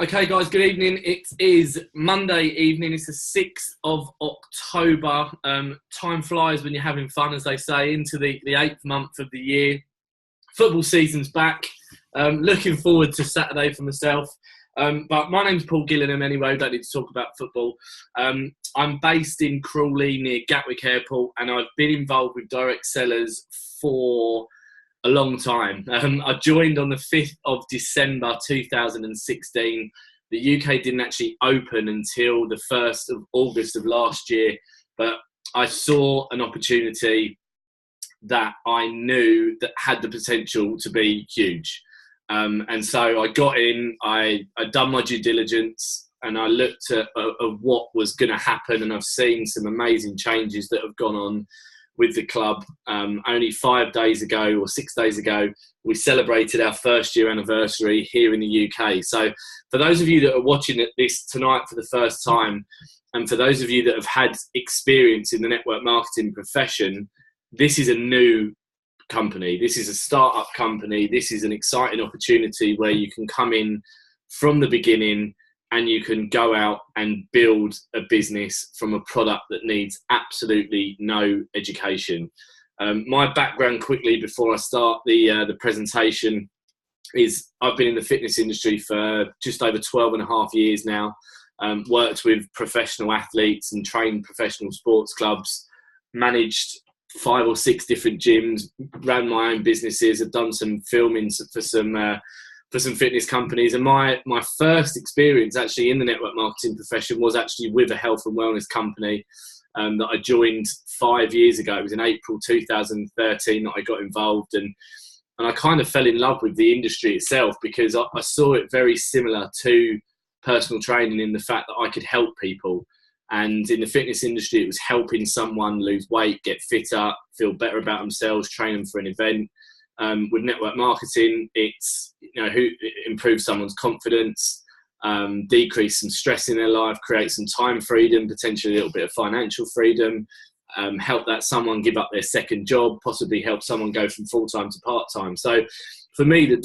Okay, guys, good evening. It is Monday evening. It's the 6th of October. Time flies when you're having fun, as they say, into the 8th month of the year. Football season's back. Looking forward to Saturday for myself. But my name's Paul Gillingham anyway. We don't need to talk about football. I'm based in Crawley near Gatwick Airport, and I've been involved with direct sellers for a long time. I joined on the 5th of December 2016. The UK didn't actually open until the 1st of August of last year, but I saw an opportunity that I knew that had the potential to be huge. And so I got in, I'd done my due diligence, and I looked at what was going to happen, and I've seen some amazing changes that have gone on with the club. Only 5 days ago or 6 days ago, we celebrated our first year anniversary here in the UK. So for those of you that are watching this tonight for the first time, and for those of you that have had experience in the network marketing profession, this is a new company. This is a startup company. This is an exciting opportunity where you can come in from the beginning and you can go out and build a business from a product that needs absolutely no education. My background quickly before I start the presentation is I've been in the fitness industry for just over 12 and a half years now. Worked with professional athletes and trained professional sports clubs, managed 5 or 6 different gyms, ran my own businesses, have done some filming for some fitness companies. And my first experience actually in the network marketing profession was actually with a health and wellness company that I joined 5 years ago. It was in April 2013 that I got involved, and I kind of fell in love with the industry itself because I saw it very similar to personal training in the fact that I could help people. And in the fitness industry, it was helping someone lose weight, get fitter, feel better about themselves, train them for an event. With network marketing, it's improve someone's confidence, decrease some stress in their life, create some time freedom, potentially a little bit of financial freedom, help that someone give up their second job, possibly help someone go from full-time to part-time. So for me, the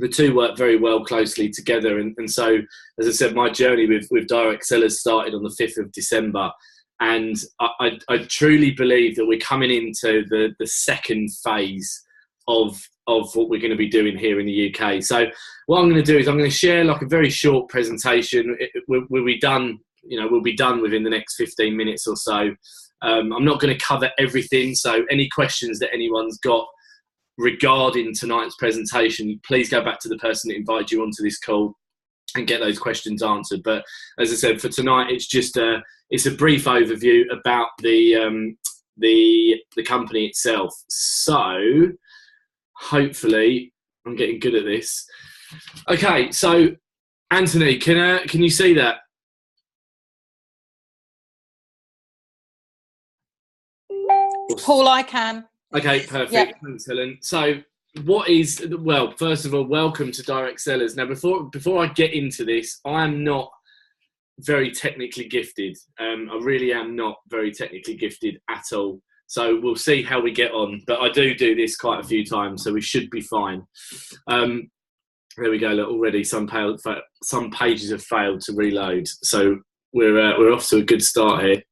two work very well closely together. And so, as I said, my journey with direct sellers started on the 5th of December. And I truly believe that we're coming into the second phase of what we're going to be doing here in the UK. So what I'm going to do is I'm going to share like a very short presentation. We'll be done, we'll be done within the next 15 minutes or so. I'm not going to cover everything. So any questions that anyone's got regarding tonight's presentation, please go back to the person that invited you onto this call and get those questions answered. But as I said, for tonight, it's just it's a brief overview about the company itself. So hopefully I'm getting good at this. Okay, so Anthony, can you see that? Paul, I can. Okay, perfect. Yep. Thanks, Helen. So first of all, welcome to Direct Sellers. Now, before I get into this, I am not very technically gifted. I really am not very technically gifted at all. So we'll see how we get on. But I do this quite a few times, so we should be fine. There we go. Look, already some pages have failed to reload. So we're off to a good start here.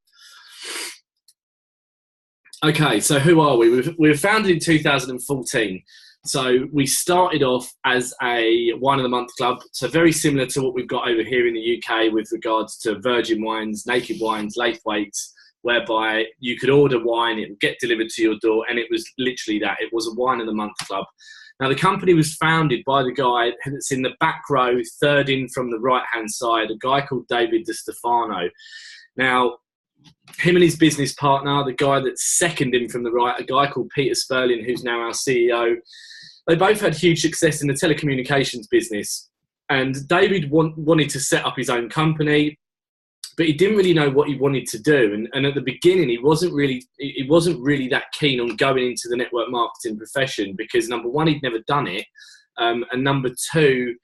Okay, so who are we? We were founded in 2014. So we started off as a wine of the month club. So very similar to what we've got over here in the UK with regards to virgin wines, naked wines, Laithwaites, whereby you could order wine, it would get delivered to your door, and it was literally that. It was a wine of the month club. Now, the company was founded by the guy that's in the back row, third in from the right-hand side, a guy called David DiStefano. Now, him and his business partner, the guy that's second in from the right, a guy called Peter Sperling, who's now our CEO, they both had huge success in the telecommunications business. And David wanted to set up his own company, but he didn't really know what he wanted to do. And at the beginning, he wasn't really that keen on going into the network marketing profession because, number one, he'd never done it. And number two,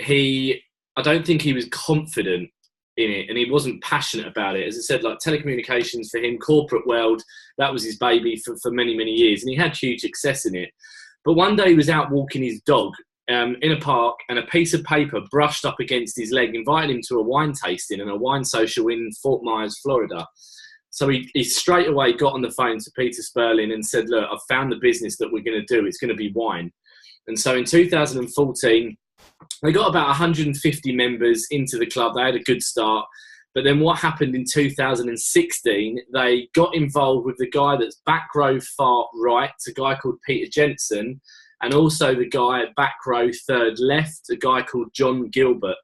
I don't think he was confident in it, and he wasn't passionate about it. As I said, like telecommunications for him, corporate world, that was his baby for many, many years, and he had huge success in it. But one day he was out walking his dog, in a park, and a piece of paper brushed up against his leg invited him to a wine tasting and a wine social in Fort Myers, Florida. So he straight away got on the phone to Peter Sperling and said, look, I've found the business that we're going to do. It's going to be wine. And so in 2014, they got about 150 members into the club. They had a good start. But then what happened in 2016, they got involved with the guy that's back row far right, a guy called Peter Jensen, and also the guy at back row third left, a guy called John Gilbert.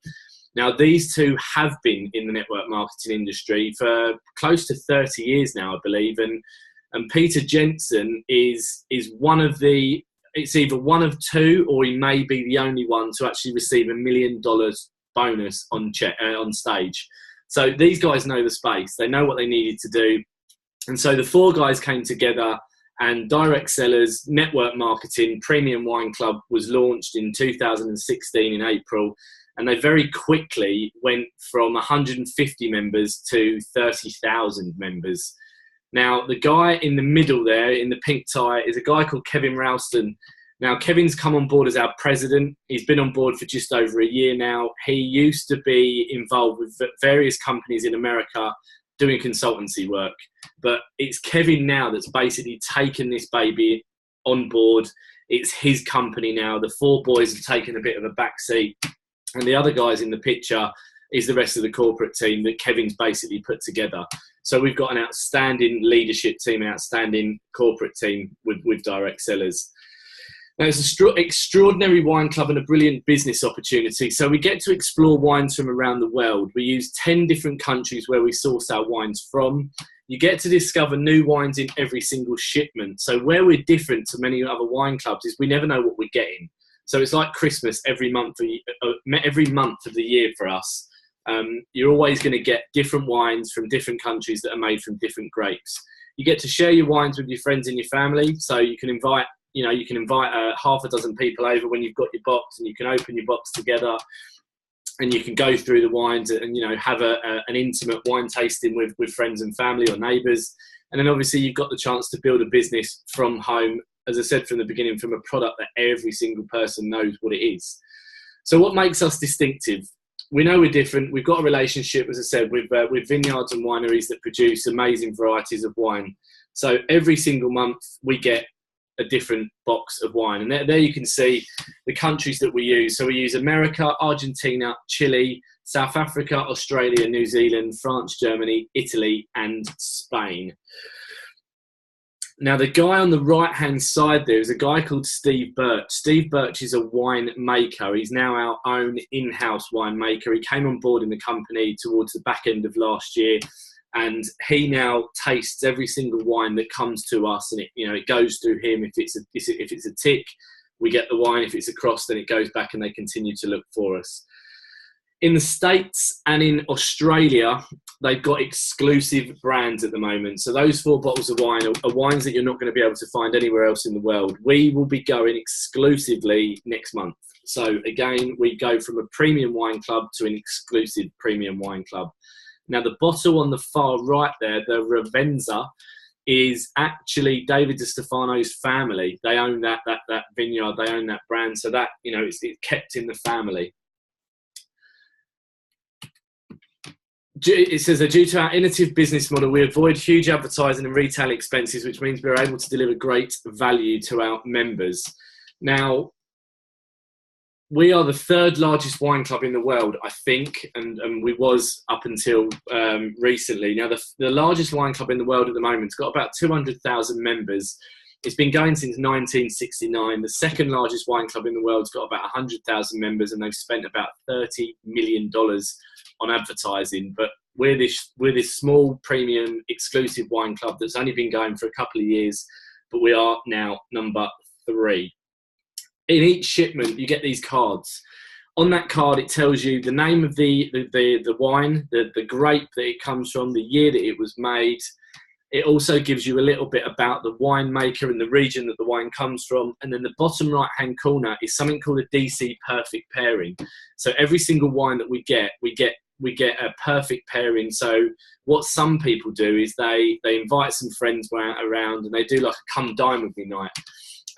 Now, these two have been in the network marketing industry for close to 30 years now, I believe. And Peter Jensen is one of the, it's either one of two, or he may be the only one to actually receive $1 million bonus on stage. So these guys know the space. They know what they needed to do. And so the four guys came together, and Direct Sellers Network Marketing Premium Wine Club was launched in 2016 in April. And they very quickly went from 150 members to 30,000 members. Now, the guy in the middle there, in the pink tie, is a guy called Kevin Ralston. Now, Kevin's come on board as our president. He's been on board for just over a year now. He used to be involved with various companies in America doing consultancy work. But it's Kevin now that's basically taken this baby on board. It's his company now. The four boys have taken a bit of a back seat. And the other guys in the picture is the rest of the corporate team that Kevin's basically put together. So we've got an outstanding leadership team, an outstanding corporate team with Direct Sellers. Now, it's an extraordinary wine club and a brilliant business opportunity. So we get to explore wines from around the world. We use 10 different countries where we source our wines from. You get to discover new wines in every single shipment. So where we're different to many other wine clubs is we never know what we're getting. So it's like Christmas every month of the year for us. You're always going to get different wines from different countries that are made from different grapes. You get to share your wines with your friends and your family. So you can invite half a dozen people over when you've got your box, and you can open your box together, and you can go through the wines and have an intimate wine tasting with friends and family or neighbours. And then obviously you've got the chance to build a business from home, as I said from the beginning, from a product that every single person knows what it is. So what makes us distinctive? We know we're different. We've got a relationship, as I said, with vineyards and wineries that produce amazing varieties of wine. So every single month we get a different box of wine. And there you can see the countries that we use. So we use America, Argentina, Chile, South Africa, Australia, New Zealand, France, Germany, Italy, and Spain. Now, the guy on the right-hand side there is a guy called Steve Birch. Steve Birch is a wine maker. He's now our own in-house wine maker. He came on board in the company towards the back end of last year, and he now tastes every single wine that comes to us, and it goes through him. If it's a tick, we get the wine. If it's a cross, then it goes back, and they continue to look for us. In the States and in Australia, they've got exclusive brands at the moment. So those 4 bottles of wine are wines that you're not going to be able to find anywhere else in the world. We will be going exclusively next month. So again, we go from a premium wine club to an exclusive premium wine club. Now, the bottle on the far right there, the Ravenza, is actually David DiStefano's family. They own that vineyard. They own that brand. So that, it's kept in the family. It says that due to our innovative business model, we avoid huge advertising and retail expenses, which means we're able to deliver great value to our members. Now, we are the 3rd largest wine club in the world, I think, and we was up until recently. Now, the largest wine club in the world at the moment has got about 200,000 members. It's been going since 1969. The 2nd largest wine club in the world's got about 100,000 members, and they've spent about $30 million on advertising. But we're this small, premium, exclusive wine club that's only been going for a couple of years, but we are now number 3. In each shipment, you get these cards. On that card, it tells you the name of the wine, the grape that it comes from, the year that it was made. It also gives you a little bit about the winemaker and the region that the wine comes from. And then the bottom right-hand corner is something called a DC perfect pairing. So every single wine that we get a perfect pairing. So what some people do is they invite some friends around, and they do like a come dine with me night.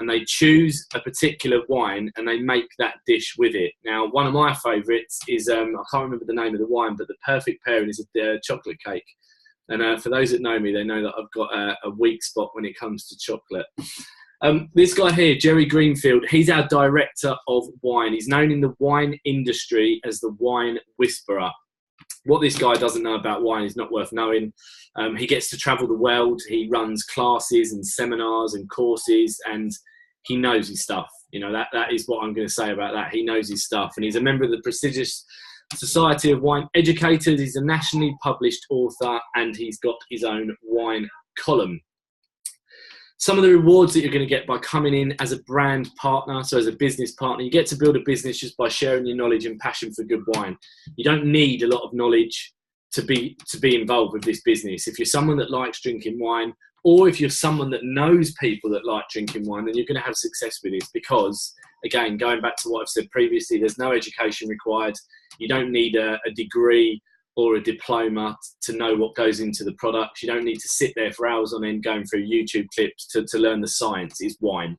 and they choose a particular wine and they make that dish with it. Now, one of my favourites is, I can't remember the name of the wine, but the perfect pairing is a chocolate cake. And for those that know me, they know that I've got a weak spot when it comes to chocolate. This guy here, Jerry Greenfield, he's our director of wine. He's known in the wine industry as the wine whisperer. What this guy doesn't know about wine is not worth knowing. He gets to travel the world. He runs classes and seminars and courses, and he knows his stuff. You know, that is what I'm going to say about that. He knows his stuff, and he's a member of the prestigious Society of Wine Educators. He's a nationally published author, and he's got his own wine column. Some of the rewards that you're going to get by coming in as a brand partner, so as a business partner, you get to build a business just by sharing your knowledge and passion for good wine. You don't need a lot of knowledge to be involved with this business. If you're someone that likes drinking wine, or if you're someone that knows people that like drinking wine, then you're going to have success with this because, again, going back to what I've said previously, there's no education required. You don't need a degree or a diploma to know what goes into the products. You don't need to sit there for hours on end going through YouTube clips to learn the science. It's wine.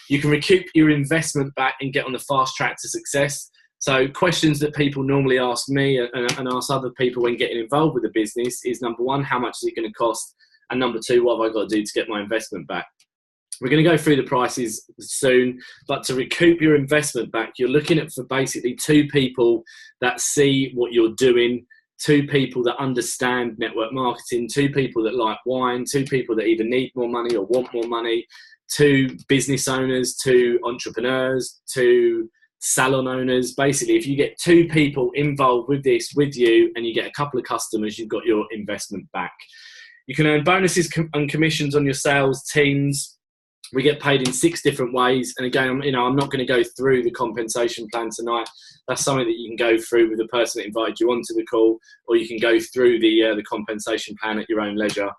You can recoup your investment back and get on the fast track to success. So questions that people normally ask me and ask other people when getting involved with the business is, number one, how much is it going to cost? And number two, what have I got to do to get my investment back? We're going to go through the prices soon, but to recoup your investment back, you're looking at for basically two people that see what you're doing, two people that understand network marketing, two people that like wine, two people that either need more money or want more money, two business owners, two entrepreneurs, two salon owners. Basically, if you get two people involved with this with you and you get a couple of customers, you've got your investment back. You can earn bonuses and commissions on your sales teams. We get paid in 6 different ways. And again, I'm not going to go through the compensation plan tonight. That's something that you can go through with the person that invited you onto the call, or you can go through the compensation plan at your own leisure.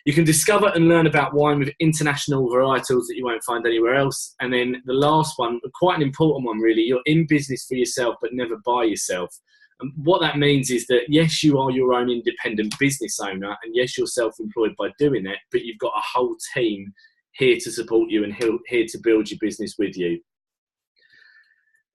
You can discover and learn about wine with international varietals that you won't find anywhere else. And then the last one, quite an important one really, you're in business for yourself, but never by yourself. And what that means is that, yes, you are your own independent business owner, and yes, you're self-employed by doing it, but you've got a whole team here to support you and here to build your business with you.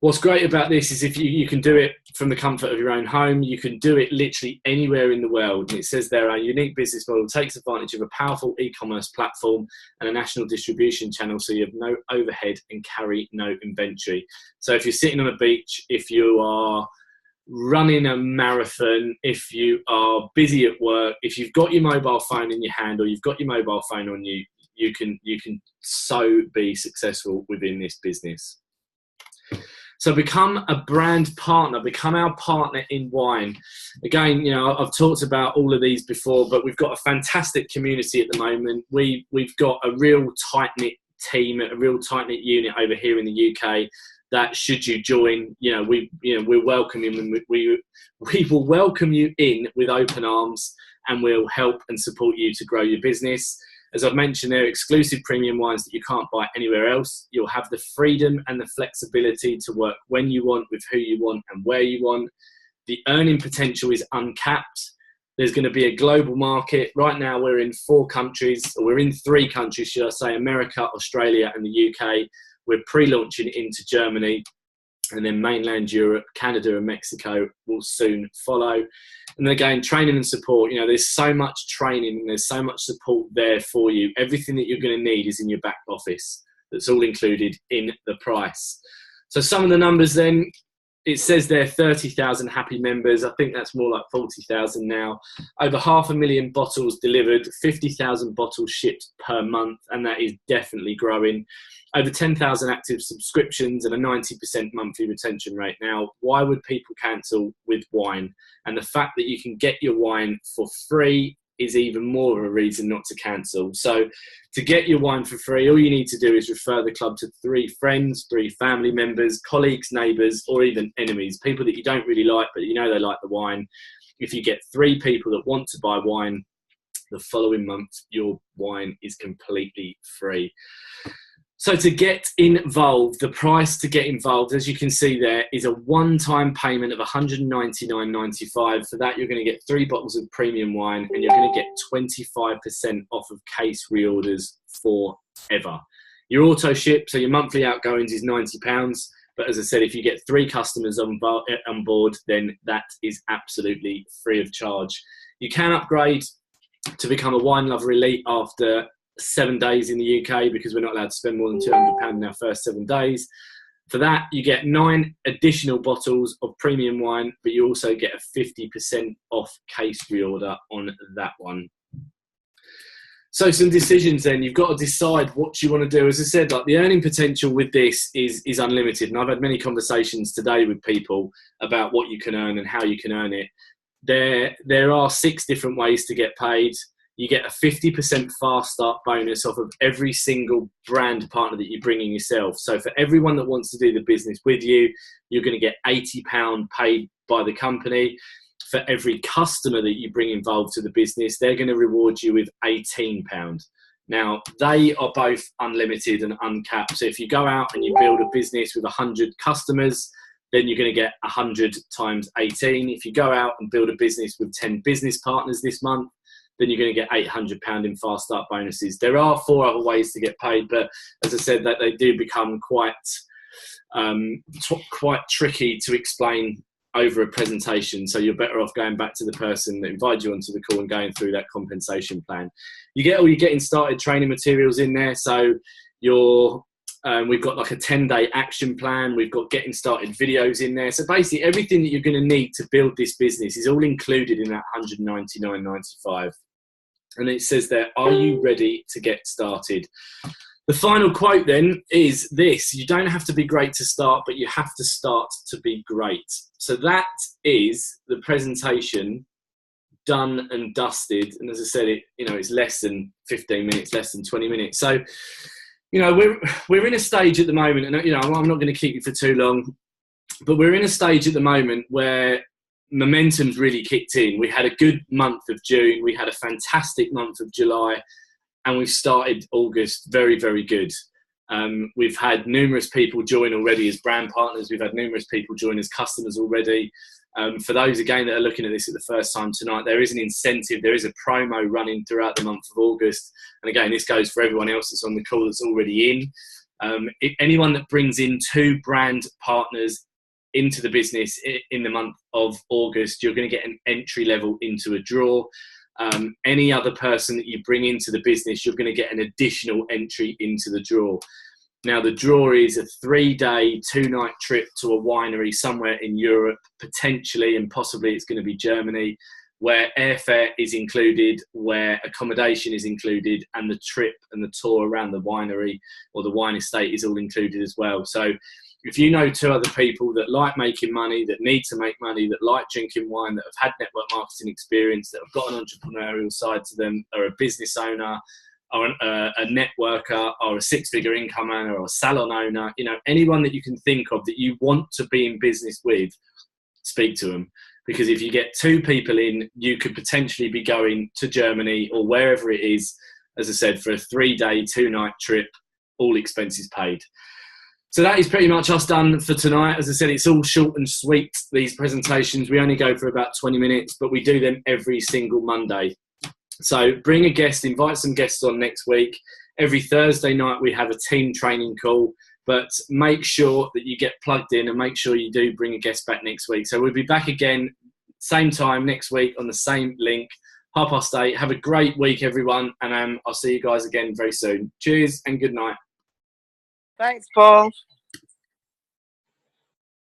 What's great about this is if you can do it from the comfort of your own home, you can do it literally anywhere in the world. And it says there, our unique business model takes advantage of a powerful e-commerce platform and a national distribution channel, so you have no overhead and carry no inventory. So if you're sitting on a beach, if you are running a marathon, if you are busy at work, if you've got your mobile phone in your hand or you've got your mobile phone on you, you can so be successful within this business. So become a brand partner, become our partner in wine. Again, I've talked about all of these before, but we've got a fantastic community at the moment. We've got a real tight-knit team, a real tight-knit unit over here in the UK that, should you join, we'll welcome you, and we will welcome you in with open arms, and we'll help and support you to grow your business. As I've mentioned, they're exclusive premium wines that you can't buy anywhere else. You'll have the freedom and the flexibility to work when you want, with who you want and where you want. The earning potential is uncapped. There's going to be a global market. Right now we're in 4 countries, or we're in 3 countries, should I say, America, Australia and the UK. We're pre-launching into Germany, and then mainland Europe, Canada and Mexico will soon follow. And again, training and support, there's so much training and there's so much support there for you. Everything that you're going to need is in your back office. That's all included in the price. So some of the numbers then, it says there 30,000 happy members. I think that's more like 40,000 now. Over 500,000 bottles delivered, 50,000 bottles shipped per month, and that is definitely growing. Over 10,000 active subscriptions and a 90% monthly retention rate. Now, why would people cancel with wine? And the fact that you can get your wine for free is even more of a reason not to cancel. So to get your wine for free, all you need to do is refer the club to 3 friends, 3 family members, colleagues, neighbours, or even enemies, people that you don't really like, but they like the wine. If you get 3 people that want to buy wine, the following month, your wine is completely free. So to get involved, the price to get involved, as you can see there, is a one-time payment of $199.95. For that, you're going to get 3 bottles of premium wine, and you're going to get 25% off of case reorders forever. Your auto ship, so your monthly outgoings is £90. But as I said, if you get 3 customers on board, then that is absolutely free of charge. You can upgrade to become a Wine Lover Elite after 7 days in the UK, because we're not allowed to spend more than £200 in our first 7 days. For that, you get 9 additional bottles of premium wine, but you also get a 50% off case reorder on that one. So some decisions then. You've got to decide what you want to do. As I said, like, the earning potential with this is unlimited. And I've had many conversations today with people about what you can earn and how you can earn it. There are 6 different ways to get paid. You get a 50% fast start bonus off of every single brand partner that you bring in yourself. So for everyone that wants to do the business with you, you're going to get £80 paid by the company. For every customer that you bring involved to the business, they're going to reward you with £18. Now, they are both unlimited and uncapped. So if you go out and you build a business with 100 customers, then you're going to get 100 times 18. If you go out and build a business with 10 business partners this month, then you're going to get £800 in fast start bonuses. There are 4 other ways to get paid, but as I said, that they do become quite tricky to explain over a presentation. So you're better off going back to the person that invited you onto the call and going through that compensation plan. You get all your getting started training materials in there. So we've got like a 10-day action plan. We've got getting started videos in there. So basically everything that you're going to need to build this business is all included in that $199.95. And it says there, are you ready to get started? The final quote then is this: you don't have to be great to start, but you have to start to be great. So that is the presentation done and dusted. And as I said, it's less than 15 minutes, less than 20 minutes. So, we're in a stage at the moment, and I'm not going to keep you for too long, but we're in a stage at the moment where momentum's really kicked in. We had a good month of June. We had a fantastic month of July. And we've started August very, very good. We've had numerous people join already as brand partners. We've had numerous people join as customers already. For those, again, that are looking at this at the first time tonight, there is an incentive. There is a promo running throughout the month of August. And again, this goes for everyone else that's on the call that's already in. Anyone that brings in 2 brand partners into the business in the month of August, you're going to get an entry level into a draw. Any other person that you bring into the business, you're going to get an additional entry into the draw. Now, the draw is a 3-day, 2-night trip to a winery somewhere in Europe, potentially, and possibly it's going to be Germany, where airfare is included, where accommodation is included, and the trip and the tour around the winery or the wine estate is all included as well. So if you know 2 other people that like making money, that need to make money, that like drinking wine, that have had network marketing experience, that have got an entrepreneurial side to them, or a business owner, or a networker, or a 6-figure income earner, or a salon owner, anyone that you can think of that you want to be in business with, speak to them. Because if you get 2 people in, you could potentially be going to Germany or wherever it is, as I said, for a 3-day, 2-night trip, all expenses paid. So that is pretty much us done for tonight. As I said, it's all short and sweet, these presentations. We only go for about 20 minutes, but we do them every single Monday. So bring a guest, invite some guests on next week. Every Thursday night we have a team training call, but make sure that you get plugged in and make sure you do bring a guest back next week. So we'll be back again, same time next week on the same link, 8:30. Have a great week, everyone, and I'll see you guys again very soon. Cheers and good night. Thanks, Paul.